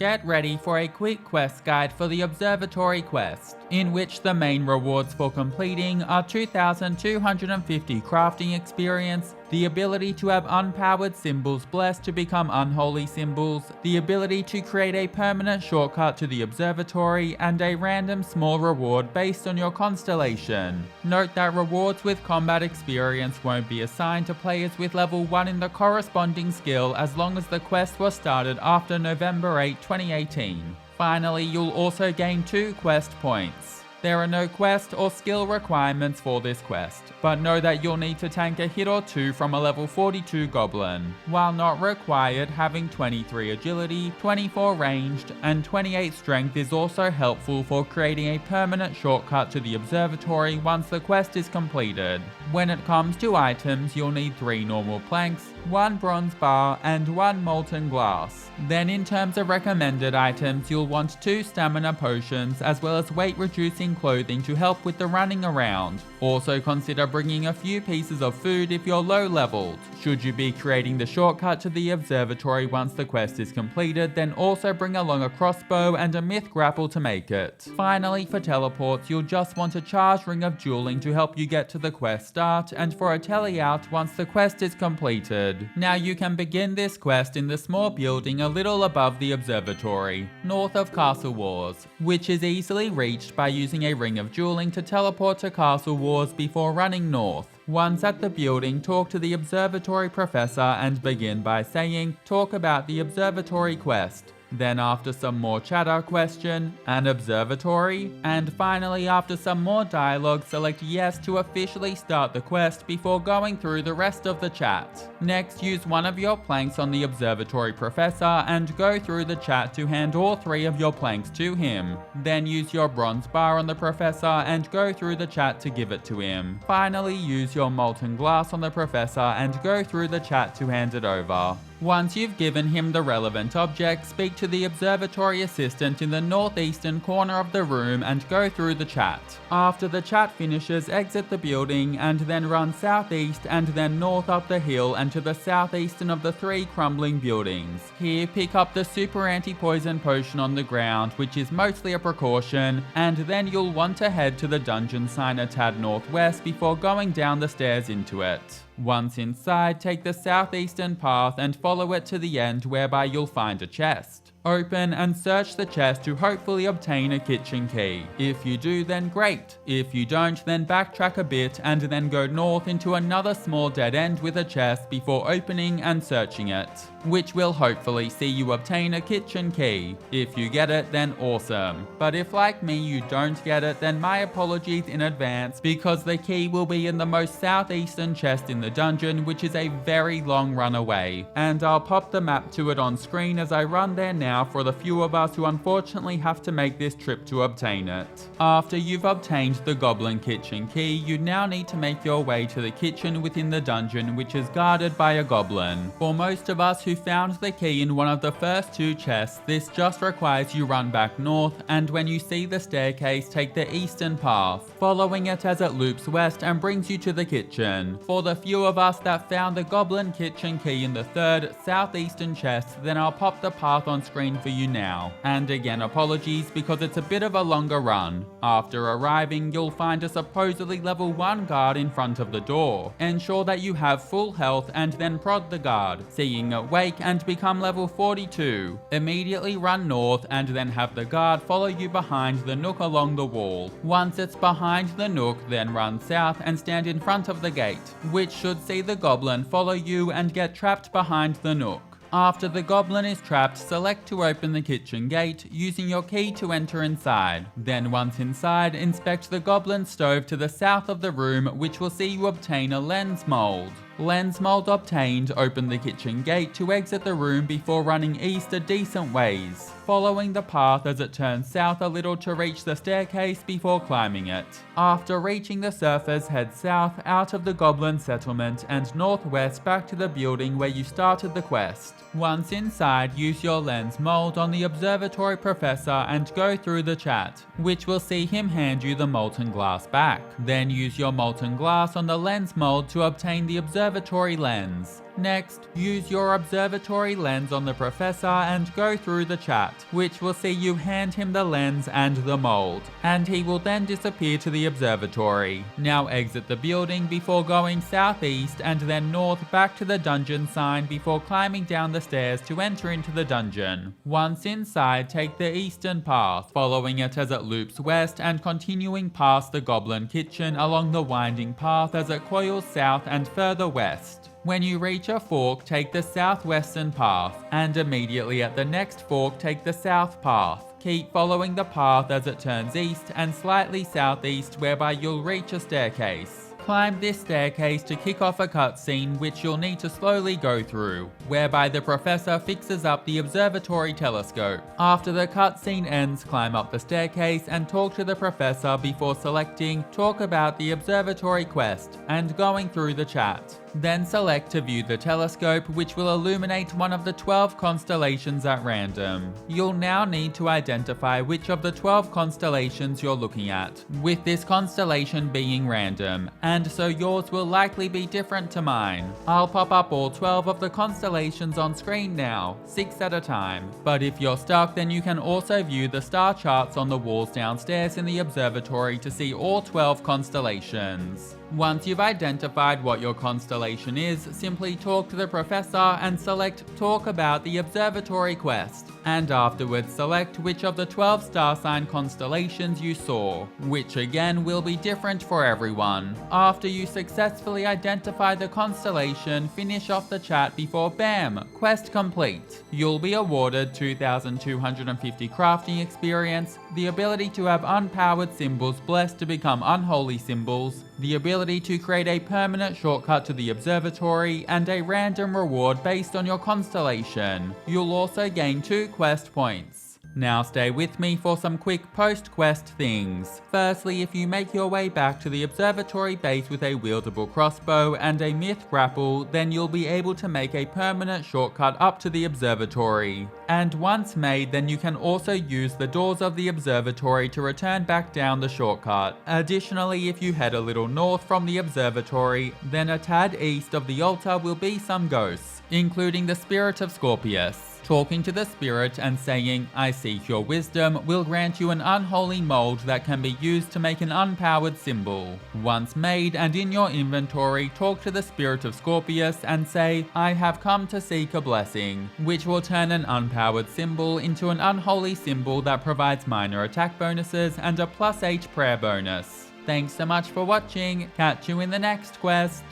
Get ready for a quick quest guide for the Observatory Quest, in which the main rewards for completing are 2,250 crafting experience, the ability to have unpowered symbols blessed to become unholy symbols, the ability to create a permanent shortcut to the observatory, and a random small reward based on your constellation. Note that rewards with combat experience won't be assigned to players with level 1 in the corresponding skill as long as the quest was started after November 8, 2018. Finally, you'll also gain 2 quest points. There are no quest or skill requirements for this quest, but know that you'll need to tank a hit or 2 from a level 42 goblin. While not required, having 23 agility, 24 ranged, and 28 strength is also helpful for creating a permanent shortcut to the observatory once the quest is completed. When it comes to items, you'll need 3 normal planks, 1 bronze bar, and 1 molten glass. Then in terms of recommended items, you'll want 2 stamina potions as well as weight reducing clothing to help with the running around. Also consider bringing a few pieces of food if you're low leveled. Should you be creating the shortcut to the observatory once the quest is completed, then also bring along a crossbow and a Mith Grapple to make it. Finally, for teleports, you'll just want a charged ring of dueling to help you get to the quest start and for a tele out once the quest is completed. Now you can begin this quest in the small building a little above the observatory, north of Castle Wars, which is easily reached by using a ring of dueling to teleport to Castle Wars before running north. Once at the building, talk to the observatory professor and begin by saying, "Talk about the observatory quest." Then after some more chatter, question, "An observatory?" And finally, after some more dialogue, select yes to officially start the quest before going through the rest of the chat. Next, use one of your planks on the observatory professor and go through the chat to hand all 3 of your planks to him. Then use your bronze bar on the professor and go through the chat to give it to him. Finally, use your molten glass on the professor and go through the chat to hand it over. Once you've given him the relevant object, speak to the observatory assistant in the northeastern corner of the room and go through the chat. After the chat finishes, exit the building and then run southeast and then north up the hill and to the southeastern of the 3 crumbling buildings. Here, pick up the super anti-poison potion on the ground, which is mostly a precaution, and then you'll want to head to the dungeon sign a tad northwest before going down the stairs into it. Once inside, take the southeastern path and follow it to the end, whereby you'll find a chest. Open and search the chest to hopefully obtain a kitchen key. If you do, then great. If you don't, then backtrack a bit and then go north into another small dead end with a chest before opening and searching it, which will hopefully see you obtain a kitchen key. If you get it, then awesome. But if like me you don't get it, then my apologies in advance, because the key will be in the most southeastern chest in the dungeon, which is a very long run away. And I'll pop the map to it on screen as I run there now for the few of us who unfortunately have to make this trip to obtain it. After you've obtained the goblin kitchen key, you now need to make your way to the kitchen within the dungeon, which is guarded by a goblin. For most of us who found the key in one of the first 2 chests, this just requires you run back north, and when you see the staircase, take the eastern path, following it as it loops west and brings you to the kitchen. For the few of us that found the goblin kitchen key in the 3rd southeastern chest, then I'll pop the path on screen for you now. And again, apologies because it's a bit of a longer run. After arriving, you'll find a supposedly level 1 guard in front of the door. Ensure that you have full health and then prod the guard, seeing it wake and become level 42. Immediately run north and then have the guard follow you behind the nook along the wall. Once it's behind the nook, then run south and stand in front of the gate, which should see the goblin follow you and get trapped behind the nook. After the goblin is trapped, select to open the kitchen gate, using your key to enter inside. Then once inside, inspect the goblin stove to the south of the room, which will see you obtain a lens mold. Lens mold obtained, open the kitchen gate to exit the room before running east a decent ways, following the path as it turns south a little to reach the staircase before climbing it. After reaching the surface, head south out of the goblin settlement and northwest back to the building where you started the quest. Once inside, use your lens mold on the observatory professor and go through the chat, which will see him hand you the molten glass back. Then use your molten glass on the lens mold to obtain the observatory lens. Next, use your observatory lens on the professor and go through the chat, which will see you hand him the lens and the mold, and he will then disappear to the observatory. Now exit the building before going southeast and then north back to the dungeon sign before climbing down the stairs to enter into the dungeon. Once inside, take the eastern path, following it as it loops west and continuing past the Goblin kitchen along the winding path as it coils south and further west. When you reach a fork, take the southwestern path, and immediately at the next fork, take the south path. Keep following the path as it turns east and slightly southeast, whereby you'll reach a staircase. Climb this staircase to kick off a cutscene which you'll need to slowly go through, whereby the professor fixes up the observatory telescope. After the cutscene ends, climb up the staircase and talk to the professor before selecting Talk about the Observatory Quest and going through the chat. Then select to view the telescope, which will illuminate one of the 12 constellations at random. You'll now need to identify which of the 12 constellations you're looking at, with this constellation being random, and so yours will likely be different to mine. I'll pop up all 12 of the constellations on screen now, 6 at a time. But if you're stuck, then you can also view the star charts on the walls downstairs in the observatory to see all 12 constellations. Once you've identified what your constellation is, simply talk to the professor and select Talk about the Observatory Quest, and afterwards select which of the 12 star sign constellations you saw, which again will be different for everyone. After you successfully identify the constellation, finish off the chat before BAM! Quest complete. You'll be awarded 2,250 crafting experience, the ability to have unpowered symbols blessed to become unholy symbols, the ability to create a permanent shortcut to the observatory, and a random reward based on your constellation. You'll also gain 2 quest points. Now stay with me for some quick post-quest things. Firstly, if you make your way back to the observatory base with a wieldable crossbow and a Mith Grapple, then you'll be able to make a permanent shortcut up to the observatory. And once made, then you can also use the doors of the observatory to return back down the shortcut. Additionally, if you head a little north from the observatory, then a tad east of the altar will be some ghosts, including the Spirit of Scorpius. Talking to the spirit and saying, "I seek your wisdom," will grant you an unholy mold that can be used to make an unpowered symbol. Once made and in your inventory, talk to the Spirit of Scorpius and say, "I have come to seek a blessing," which will turn an unpowered symbol into an unholy symbol that provides minor attack bonuses and a +8 prayer bonus. Thanks so much for watching, catch you in the next quest.